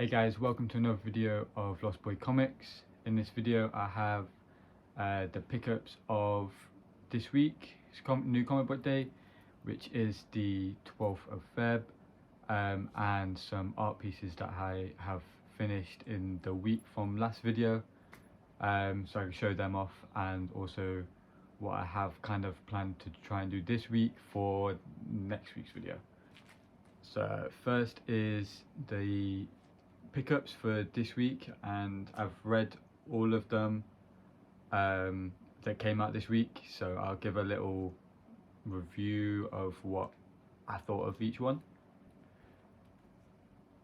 Hey guys, welcome to another video of Lost Boy Comics. In this video I have the pickups of this week, new comic book day, which is the 12th of Feb, and some art pieces that I have finished in the week from last video, so I can show them off, and also what I have kind of planned to try and do this week for next week's video. So first is the pickups for this week, and I've read all of them that came out this week, so I'll give a little review of what I thought of each one.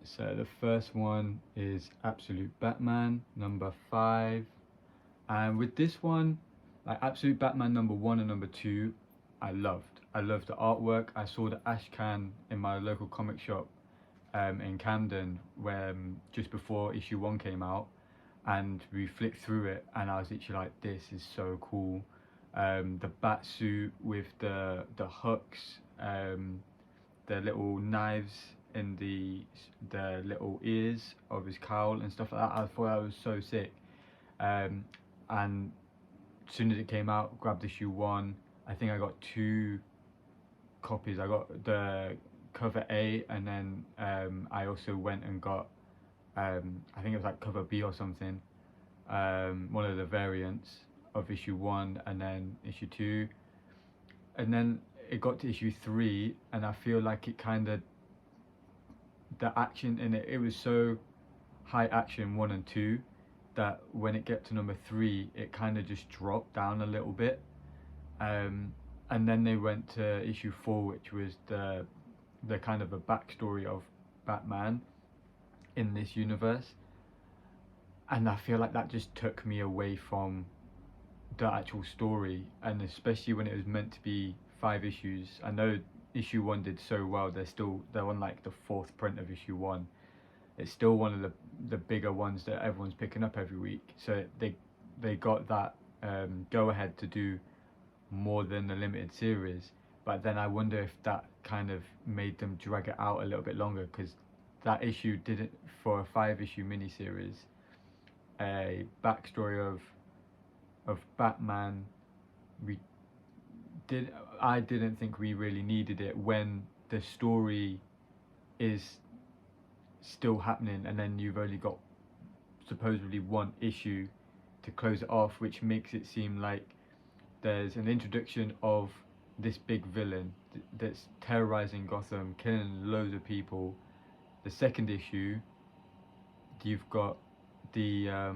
So the first one is Absolute Batman number 5, and with this one, like Absolute Batman number 1 and number 2, I loved the artwork. I saw the Ashcan in my local comic shop in Camden when just before issue 1 came out, and we flicked through it and I was literally like, this is so cool. The bat suit with the hooks, the little knives in the little ears of his cowl and stuff like that, I thought that was so sick. And as soon as it came out, grabbed issue 1. I think I got 2 copies. I got the cover A, and then I also went and got I think it was like cover B or something, one of the variants of issue 1, and then issue 2, and then it got to issue 3, and I feel like it kind of, the action in it, it was so high action 1 and 2 that when it get to number 3 it kind of just dropped down a little bit, and then they went to issue 4, which was the kind of a backstory of Batman in this universe, and I feel like that just took me away from the actual story, and especially when it was meant to be 5 issues. I know issue 1 did so well, they're on like the 4th print of issue 1. It's still one of the bigger ones that everyone's picking up every week, so they got that go ahead to do more than the limited series. But then I wonder if that kind of made them drag it out a little bit longer, because that issue didn't, for a 5-issue miniseries, a backstory of Batman, I didn't think we really needed it when the story is still happening, and then you've only got supposedly 1 issue to close it off, which makes it seem like there's an introduction of this big villain that's terrorizing Gotham, killing loads of people. The 2nd issue, you've got the a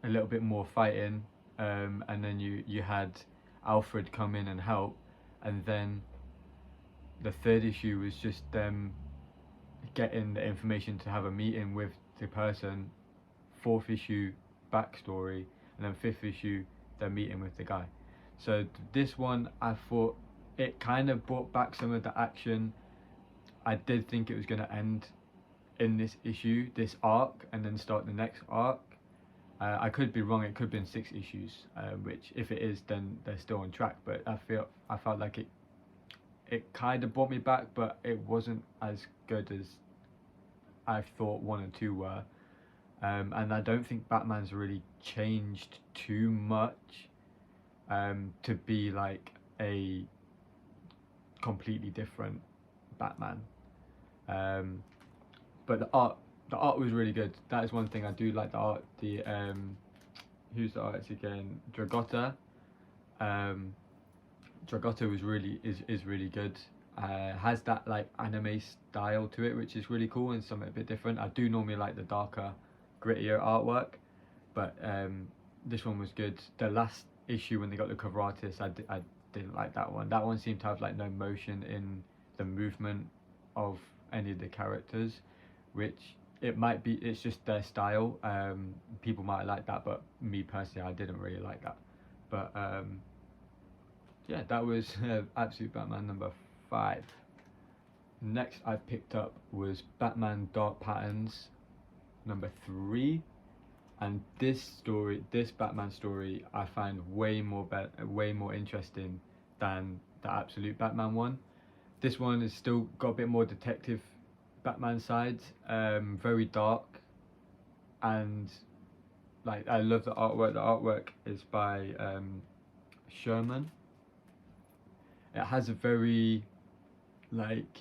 little bit more fighting, and then you had Alfred come in and help, and then the 3rd issue was just them getting the information to have a meeting with the person. 4th issue, backstory, and then 5th issue, they're meeting with the guy. So this one, I thought it kind of brought back some of the action. I did think it was going to end in this issue, this arc, and then start the next arc. I could be wrong, it could have been 6 issues, which if it is, then they're still on track. But I felt like it kind of brought me back, but it wasn't as good as I thought 1 and 2 were. And I don't think Batman's really changed too much to be like a completely different Batman. But the art was really good. That is one thing I do like, the art. The who's the artist again? Dragotta. Dragotta was is really good. Has that like anime style to it, which is really cool and something a bit different. I do normally like the darker, grittier artwork, but this one was good. The last issue when they got the cover artist, I didn't like that one. That one seemed to have like no motion in the movement of any of the characters, which it might be, it's just their style. People might like that, but me personally, I didn't really like that. But yeah, that was Absolute Batman number 5. Next I picked up was Batman Dark Patterns number 3, and this Batman story I find way more interesting than the Absolute Batman one. This one has still got a bit more detective Batman side. Very dark, and like I love the artwork. The artwork is by Sherman. It has a very like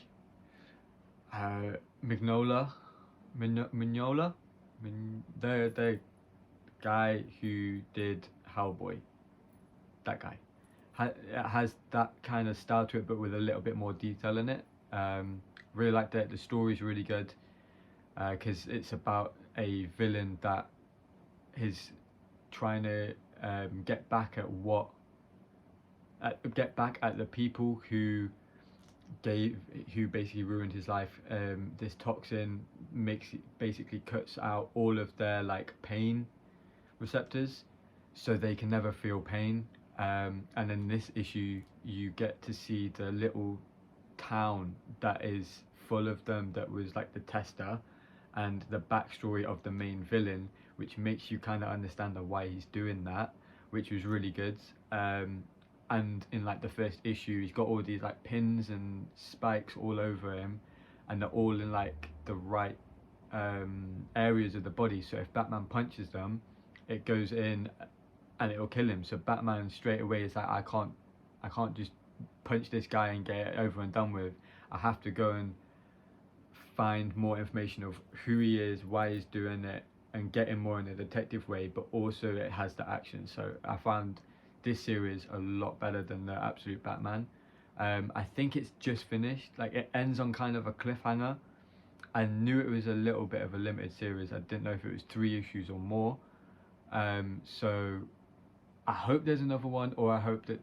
Mignola, Mignola, the guy who did Hellboy. That guy. It has that kind of style to it, but with a little bit more detail in it. Really liked it. The story's really good because it's about a villain that is trying to get back at get back at the people who basically ruined his life. This toxin basically cuts out all of their like pain receptors, so they can never feel pain. And in this issue, you get to see the little town that is full of them, that was like the tester, and the backstory of the main villain, which makes you kind of understand why he's doing that, which was really good. And in like the first issue, he's got all these like pins and spikes all over him, and they're all in like the right areas of the body. So if Batman punches them, it goes in and it'll kill him. So Batman straight away is like, I can't just punch this guy and get it over and done with. I have to go and find more information of who he is, why he's doing it, and get him more in a detective way, but also it has the action. So I found this series a lot better than the Absolute Batman. I think it's just finished. Like, it ends on kind of a cliffhanger. I knew it was a little bit of a limited series. I didn't know if it was 3 issues or more. So I hope there's another one, or I hope that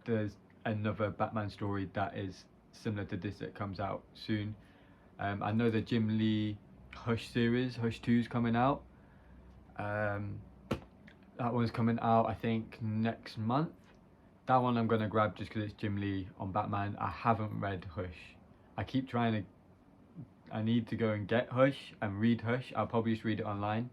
there's another Batman story that is similar to this that comes out soon. I know the Jim Lee Hush series, Hush 2 is coming out. That one's coming out, I think, next month. That one I'm going to grab just because it's Jim Lee on Batman. I haven't read Hush. I keep trying to... I need to go and get Hush and read Hush. I'll probably just read it online.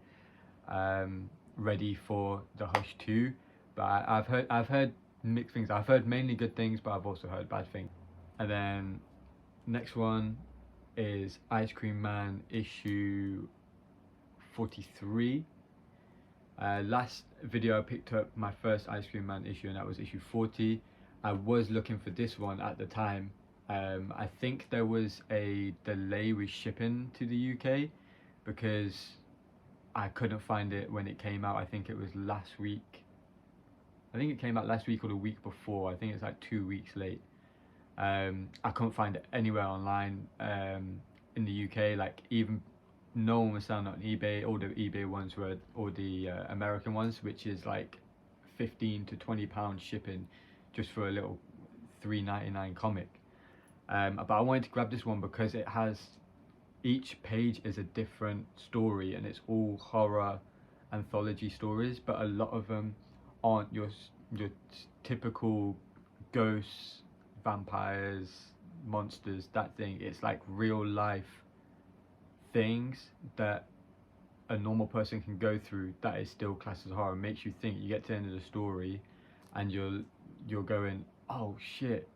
Ready for the Hush 2. But I've heard mixed things. I've heard mainly good things, but I've also heard bad things. And then next one is Ice Cream Man issue 43. Last video I picked up my first Ice Cream Man issue, and that was issue 40. I was looking for this one at the time. I think there was a delay with shipping to the UK because I couldn't find it when it came out. I think it was last week. I think it came out last week or the week before. I think it's like 2 weeks late. I couldn't find it anywhere online in the UK. Like, even no one was selling it on eBay. All the eBay ones were all the American ones, which is like £15 to £20 shipping just for a little $3.99 comic. But I wanted to grab this one because it has, each page is a different story, and it's all horror anthology stories, but a lot of them aren't your typical ghosts, vampires, monsters, that thing. It's like real life things that a normal person can go through that is still classed as horror. It makes you think. You get to the end of the story and you're going, oh shit,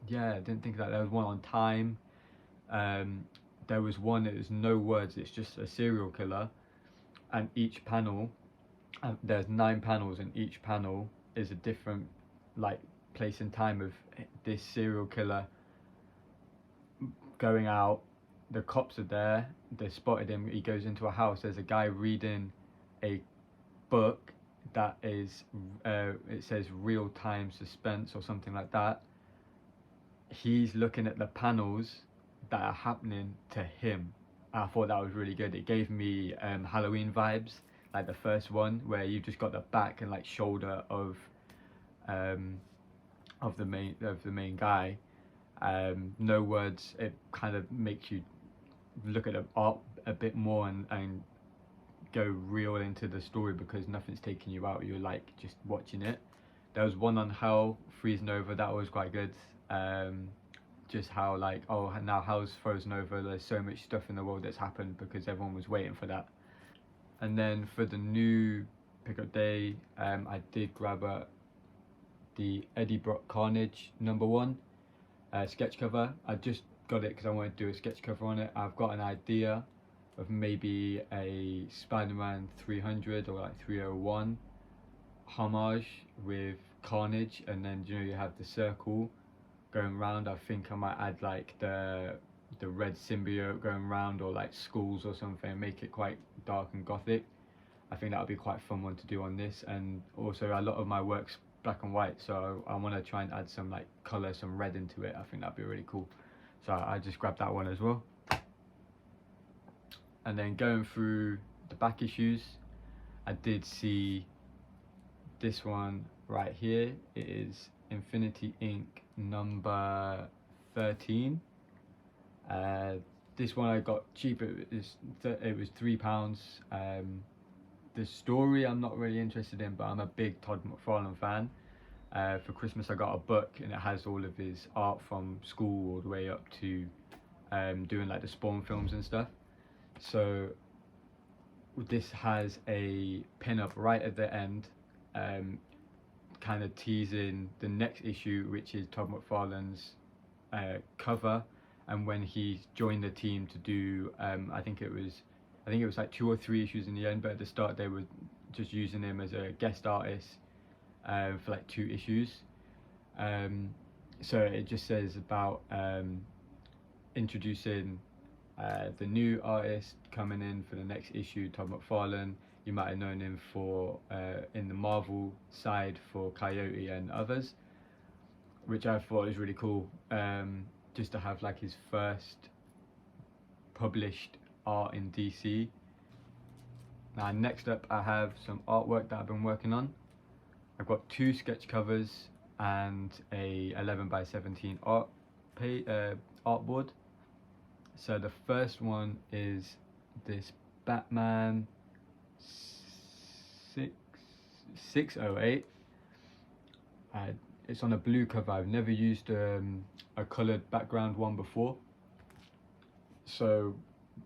yeah, I didn't think of that. There was one on time. There was one that was no words, it's just a serial killer, and each panel, there's 9 panels, and each panel is a different like place and time of this serial killer going out. The cops are there, they spotted him, he goes into a house, there's a guy reading a book that is it says real time suspense or something like that. He's looking at the panels that are happening to him. I thought that was really good. It gave me Halloween vibes, like the first one where you've just got the back and like shoulder of the main guy. No words. It kind of makes you look at the art a bit more and go real into the story because nothing's taking you out. You're like just watching it. There was one on hell freezing over. That was quite good. Just how like, oh, now hell's frozen over, there's so much stuff in the world that's happened because everyone was waiting for that. And then for the new pickup day, I did grab the Eddie Brock Carnage #1 sketch cover. I just got it because I wanted to do a sketch cover on it. I've got an idea of maybe a Spider-Man 300 or like 301 homage with Carnage, and then you have the circle going round. I think I might add like the red symbiote going round, or like skulls or something, and make it quite dark and gothic. I think that would be quite a fun one to do on this. And also a lot of my work's black and white, so I want to try and add some like colour, some red into it. I think that'd be really cool, so I just grabbed that one as well. And then going through the back issues, I did see this one right here. It is Infinity Inc. number 13. This one I got cheap. It was £3. The story I'm not really interested in, but I'm a big Todd McFarlane fan. For Christmas I got a book, and it has all of his art from school all the way up to doing like the Spawn films and stuff. So this has a pin-up right at the end, kind of teasing the next issue, which is Todd McFarlane's cover, and when he joined the team to do I think it was like 2 or 3 issues in the end, but at the start they were just using him as a guest artist for like 2 issues. So it just says about introducing the new artist coming in for the next issue, Todd McFarlane. You might have known him for in the Marvel side for Coyote and others, which I thought was really cool, just to have like his first published art in DC. Now next up I have some artwork that I've been working on. I've got 2 sketch covers and a 11x17 artboard. So the first one is this Batman 608. It's on a blue cover. I've never used a coloured background one before, so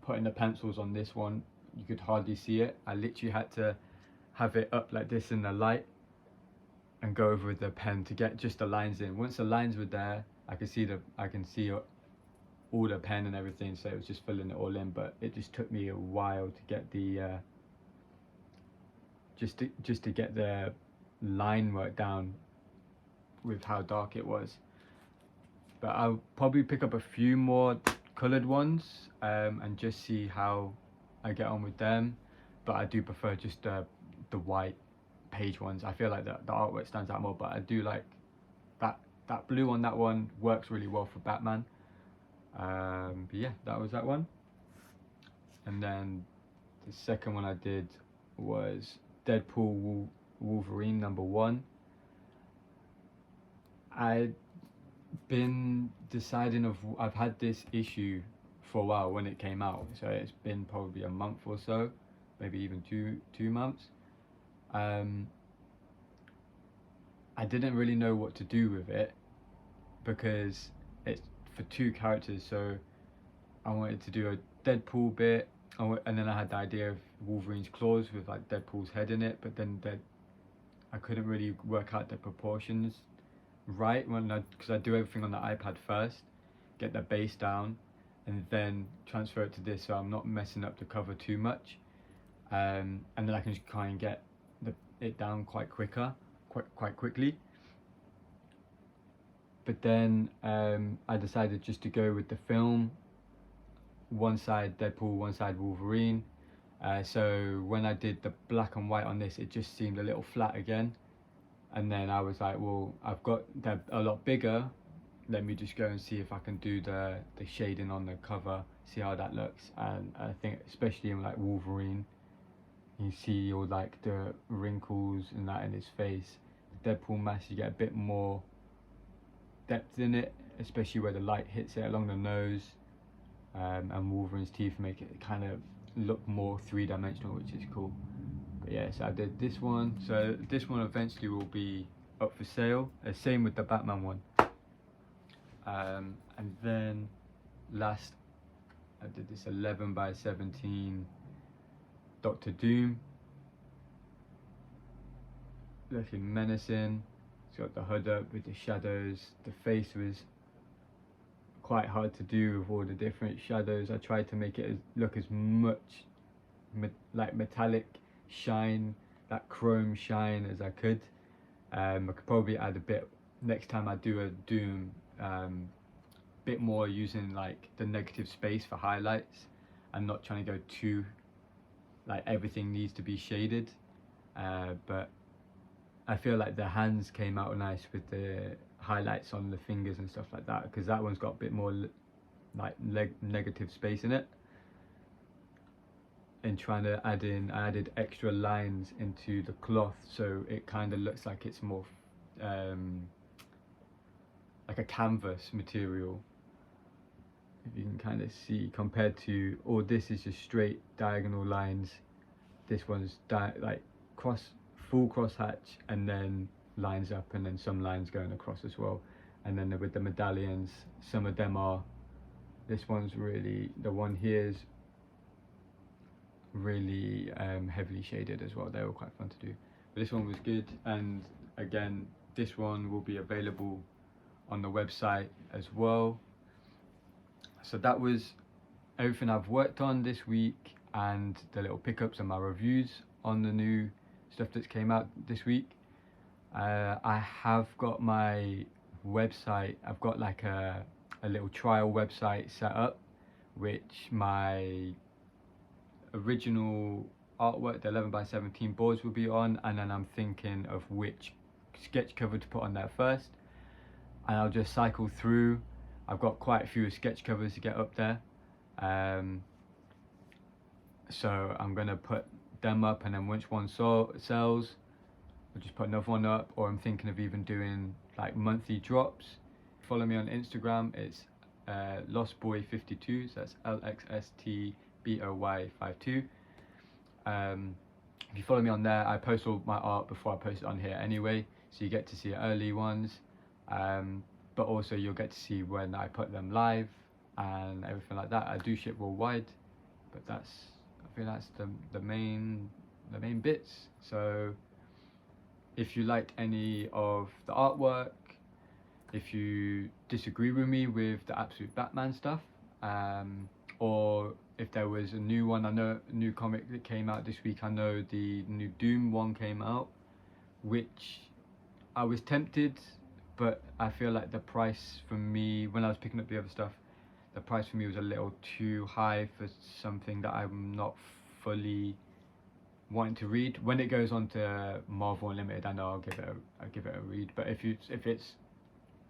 putting the pencils on this one, you could hardly see it. I literally had to have it up like this in the light and go over with the pen to get just the lines in. Once the lines were there, I can see all the pen and everything, so it was just filling it all in. But it just took me a while to get the just to get the line work down with how dark it was. But I'll probably pick up a few more coloured ones and just see how I get on with them. But I do prefer just the white page ones. I feel like the artwork stands out more, but I do like that blue on that one works really well for Batman. But yeah, that was that one. And then the second one I did was Deadpool Wolverine number 1. I've been deciding I've had this issue for a while when it came out, so it's been probably a month or so, maybe even two months. I didn't really know what to do with it because it's for 2 characters, so I wanted to do a Deadpool bit, and then I had the idea of Wolverine's claws with like Deadpool's head in it, but then I couldn't really work out the proportions right because I do everything on the iPad first, get the base down, and then transfer it to this, so I'm not messing up the cover too much, and then I can just try and get it down quite quickly. But then I decided just to go with the film, one side Deadpool, one side Wolverine. So when I did the black and white on this, it just seemed a little flat again. And then I was like, well, I've got that a lot bigger. Let me just go and see if I can do the shading on the cover, see how that looks. And I think especially in like Wolverine, you see all like the wrinkles and that in his face. The Deadpool mask, you get a bit more depth in it, especially where the light hits it along the nose, and Wolverine's teeth make it kind of look more 3-dimensional, which is cool. But yeah, so I did this one. So this one eventually will be up for sale. Same with the Batman one. And then last, I did this 11x17 Doctor Doom, looking menacing. It's got the hood up with the shadows. The face was quite hard to do with all the different shadows. I tried to make it look as much like metallic shine, that chrome shine as I could. I could probably add a bit next time I do a Doom, bit more using like the negative space for highlights and not trying to go too like everything needs to be shaded. But I feel like the hands came out nice with the highlights on the fingers and stuff like that, because that one's got a bit more like negative space in it. And trying to I added extra lines into the cloth, so it kind of looks like it's more like a canvas material, if you can kind of see, compared to all this is just straight diagonal lines. This one's like full cross hatch, and then lines up, and then some lines going across as well. And then with the medallions, some of them are, this one's really, the one here's really heavily shaded as well. They were quite fun to do, but this one was good. And again, this one will be available on the website as well. So that was everything I've worked on this week, and the little pickups and my reviews on the new stuff that's came out this week. I have got my website, I've got like a little trial website set up, which my original artwork, the 11x17 boards, will be on, and then I'm thinking of which sketch cover to put on there first, and I'll just cycle through. I've got quite a few sketch covers to get up there, so I'm gonna put them up, and then once one sells, I'll just put another one up. Or I'm thinking of even doing like monthly drops. Follow me on Instagram, it's lostboy52, so that's LXSTBOY52. If you follow me on there, I post all my art before I post it on here anyway, so you get to see early ones, but also you'll get to see when I put them live and everything like that. I do ship worldwide, but I think that's the main bits. So if you liked any of the artwork, if you disagree with me with the Absolute Batman stuff, or if there was a new one, I know a new comic that came out this week. I know the new Doom one came out, which I was tempted, but I feel like the price for me, when I was picking up the other stuff, the price for me was a little too high for something that I'm not fully wanting to read. When it goes on to Marvel Unlimited, I know I'll give it a read. But if it's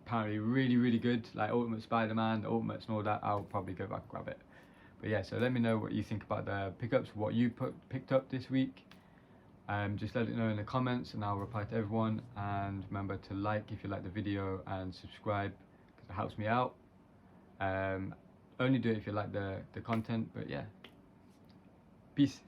apparently really good, like Ultimate Spider-Man, the Ultimates and all that, I'll probably go back and grab it. But yeah, so let me know what you think about the pickups, what you picked up this week. Just let it know in the comments, and I'll reply to everyone. And remember to like if you like the video, and subscribe because it helps me out. Only do it if you like the content. But yeah, peace.